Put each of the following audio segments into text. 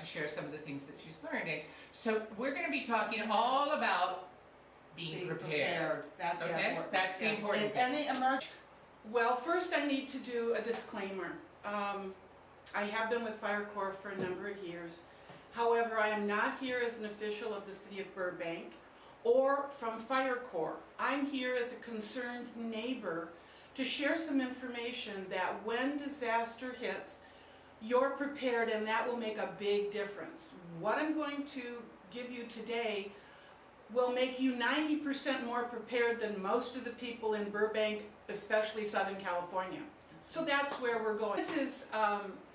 share some of the things that she's learned. And so we're going to be talking all about being prepared. That's Okay? important. That's the important thing. And any emergency. Well, first I need to do a disclaimer. I have been with Fire Corps for a number of years. However, I am not here as an official of the City of Burbank or from Fire Corps. I'm here as a concerned neighbor to share some information that when disaster hits, you're prepared, and that will make a big difference. What I'm going to give you today will make you 90% more prepared than most of the people in Burbank, especially Southern California. So that's where we're going. This is,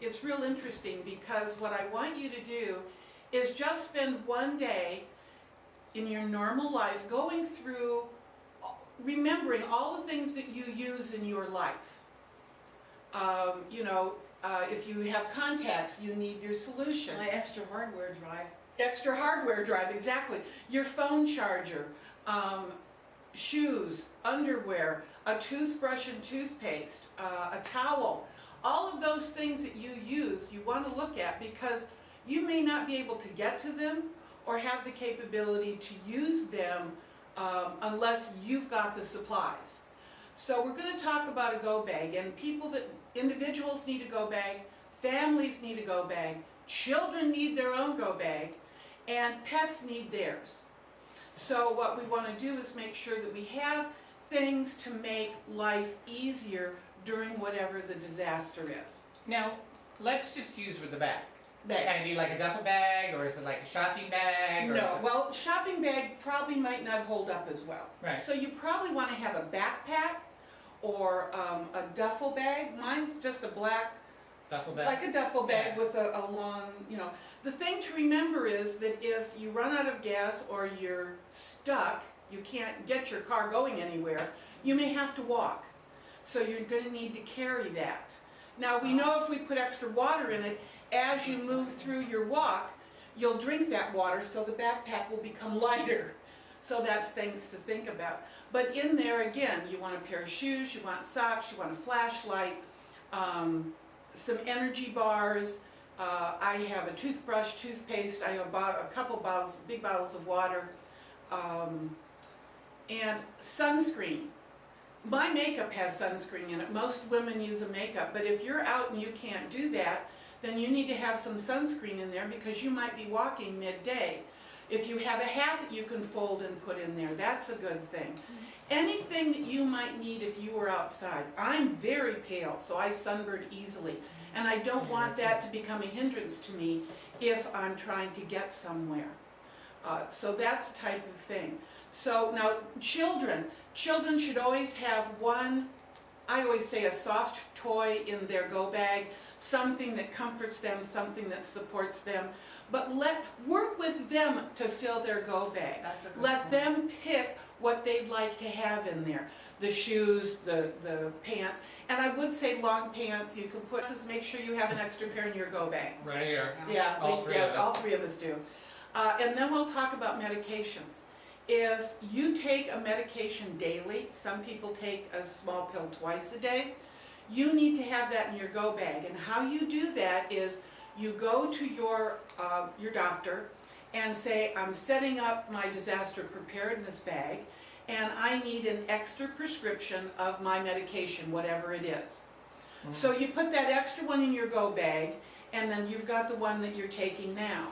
it's real interesting because what I want you to do is just spend one day in your normal life going through, remembering all the things that you use in your life. If you have contacts, you need your solution. My extra hardware drive. Extra hardware drive, exactly. Your phone charger, shoes, underwear, a toothbrush and toothpaste, a towel. All of those things that you use, you want to look at because you may not be able to get to them or have the capability to use them unless you've got the supplies. So we're going to talk about a go bag, and individuals need a go bag, families need a go bag, children need their own go bag, and pets need theirs. So what we want to do is make sure that we have things to make life easier during whatever the disaster is. Now, let's just use with the bag. Can it be like a duffel bag, or is it like a shopping bag? Or No, well, shopping bag probably might not hold up as well. Right. So you probably want to have a backpack or a duffel bag. Mine's just a black, duffel bag? like a duffel bag Yeah. with a long, The thing to remember is that if you run out of gas or you're stuck, you can't get your car going anywhere, you may have to walk. So you're going to need to carry that. Now we know if we put extra water in it, as you move through your walk, you'll drink that water, so the backpack will become lighter. So that's things to think about. But in there, again, you want a pair of shoes, you want socks, you want a flashlight, some energy bars. I have a toothbrush, toothpaste, I have a couple bottles, big bottles of water, and sunscreen. My makeup has sunscreen in it. Most women use a makeup, but if you're out and you can't do that, then you need to have some sunscreen in there because you might be walking midday. If you have a hat that you can fold and put in there, that's a good thing. Anything that you might need if you were outside. I'm very pale, so I sunburn easily, and I don't want that to become a hindrance to me if I'm trying to get somewhere. So that's the type of thing. So now children should always have one, I always say, a soft toy in their go bag, something that comforts them, something that supports them, but work with them to fill their go bag. Let them pick what they'd like to have in there. The shoes, the pants, and I would say long pants you can put, make sure you have an extra pair in your go bag. Right here. Yeah, all three of us. all three of us do. And then we'll talk about medications. If you take a medication daily, some people take a small pill twice a day, you need to have that in your go bag. And how you do that is you go to your doctor and say, I'm setting up my disaster preparedness bag, and I need an extra prescription of my medication, whatever it is. So you put that extra one in your go bag, and then you've got the one that you're taking now.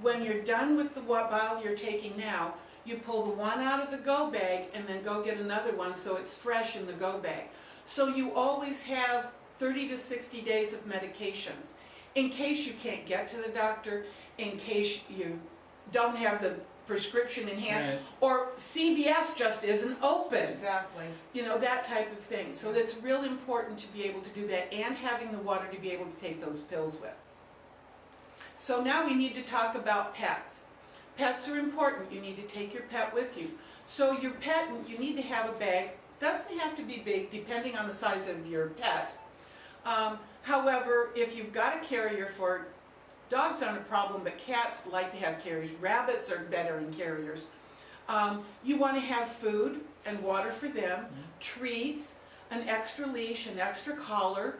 When you're done with the bottle you're taking now, you pull the one out of the go bag and then go get another one so it's fresh in the go bag. So you always have 30 to 60 days of medications in case you can't get to the doctor, in case you don't have the prescription in hand, Right. or CVS just isn't open. Exactly. That type of thing. So that's real important to be able to do that, and having the water to be able to take those pills with. So now we need to talk about pets. Pets are important. You need to take your pet with you. So your pet, you need to have a bag. Doesn't have to be big, depending on the size of your pet. However, if you've got a carrier for dogs, aren't a problem, but cats like to have carriers. Rabbits are better in carriers. You want to have food and water for them, treats, an extra leash, an extra collar,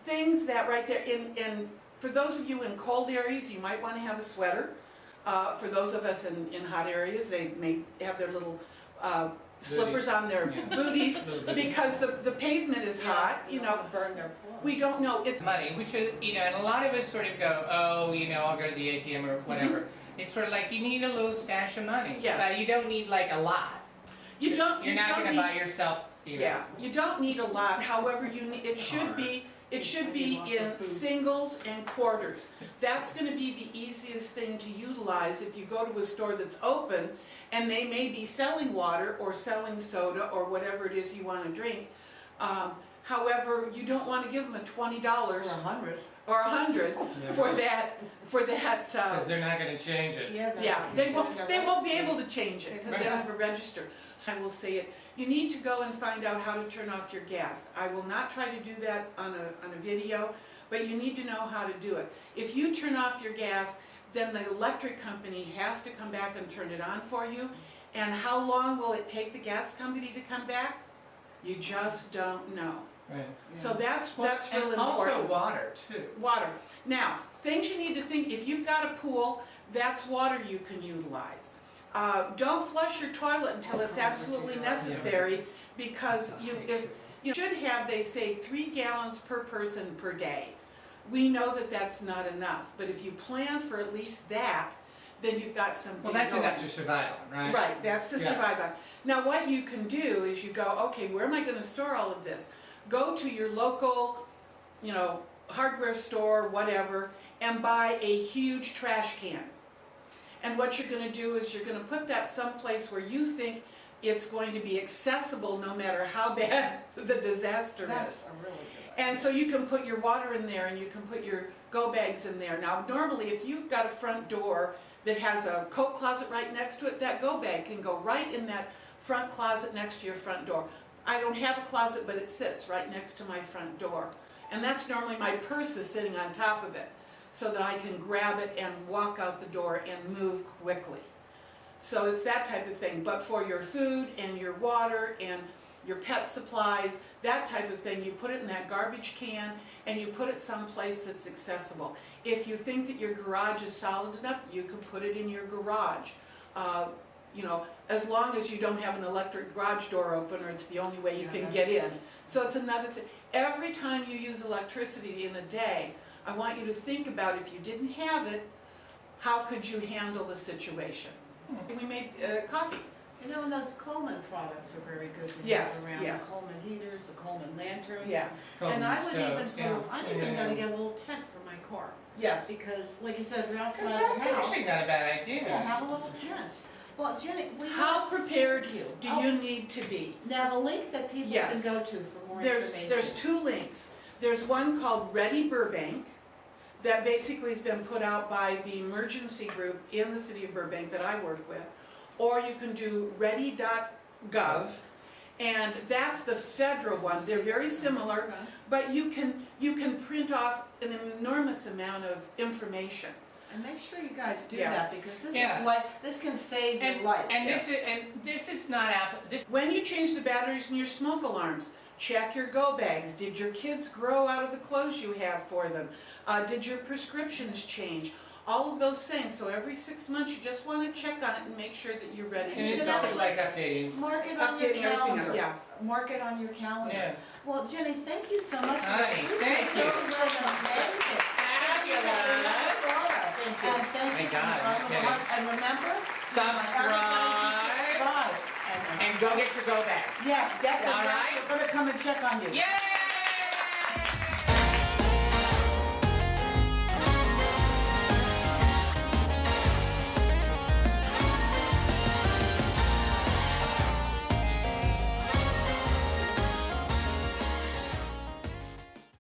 things that right there. For those of you in cold areas, you might want to have a sweater. For those of us in hot areas, they may have their little slippers on their booties because the pavement is hot, you know. Burn their pool. We don't know, it's money, which is, you know, and a lot of us sort of go, oh, you know, I'll go to the ATM or whatever. It's sort of like you need a little stash of money. Yes. But you don't need like a lot. you don't You're not don't going to need, buy yourself, you know. yeah, you don't need a lot. However, it should be in singles and quarters. That's going to be the easiest thing to utilize if you go to a store that's open and they may be selling water or selling soda or whatever it is you want to drink. However, you don't want to give them a $20 Or 100. or $100 for that. Because they're not going to change it. Yeah, they won't be able to change it because they don't have a register. So I will say it, you need to go and find out how to turn off your gas. I will not try to do that on a video, but you need to know how to do it. If you turn off your gas, then the electric company has to come back and turn it on for you. And how long will it take the gas company to come back? You just don't know. Right. So that's Well, real and important. also water too. Water. Now, things you need to think, if you've got a pool, that's water you can utilize. Don't flush your toilet until it's absolutely necessary, because you should have, they say, 3 gallons per person per day. We know that that's not enough, but if you plan for at least that, then you've got something Well, that's going. enough to survive on, right? Right, that's to survive on. Now, what you can do is you go, okay, where am I going to store all of this? Go to your local, you know, hardware store, whatever, and buy a huge trash can. And what you're going to do is you're going to put that someplace where you think it's going to be accessible no matter how bad the disaster That's is. a really good idea. And so you can put your water in there and you can put your go bags in there. Now, normally if you've got a front door that has a coat closet right next to it, that go bag can go right in that front closet next to your front door. I don't have a closet, but it sits right next to my front door. And that's normally my purse is sitting on top of it, so that I can grab it and walk out the door and move quickly. So it's that type of thing. But for your food and your water and your pet supplies, that type of thing, you put it in that garbage can and you put it someplace that's accessible. If you think that your garage is solid enough, you can put it in your garage. You know, as long as you don't have an electric garage door opener, it's the only way you can get in. So it's another thing. Every time you use electricity in a day, I want you to think about, if you didn't have it, how could you handle the situation? And we made coffee. You know, and those Coleman products are very good to Yes, have around. yeah. The Coleman heaters, the Coleman lanterns. Yeah. And I would Stoves, even I'm even gonna get a little tent for my car. Yes. Because, like you said, if you're outside That's the house, actually not a bad idea. yeah, have a little tent. Well, Jenny, we How prepared do Oh. you need to be? Now, the link that people Yes. can go to for more There's information. 2 links. There's one called Ready Burbank that basically has been put out by the emergency group in the city of Burbank that I work with. Or you can do ready.gov, and that's the federal one. They're very similar, Okay. but you can print off an enormous amount of information. And make sure you guys do Yeah. that, because this Yeah. is like, this can save your life. And this is not this. When you change the batteries in your smoke alarms, check your go bags. Did your kids grow out of the clothes you have for them? Did your prescriptions change? All of those things. So every 6 months you just want to check on it and make sure that you're ready And to it's go. also like updating. Mark it on your Updating everything, calendar. yeah. Mark it on your calendar. Yeah. Well, Jenny, thank you so much. Honey, thank you. This is like amazing. Fabulous. Thank you. And thank you My God, for no kidding. and remember, Subscribe. subscribe. And go get your go bag. Yes, get the All right. We're gonna come and check on you. Yay!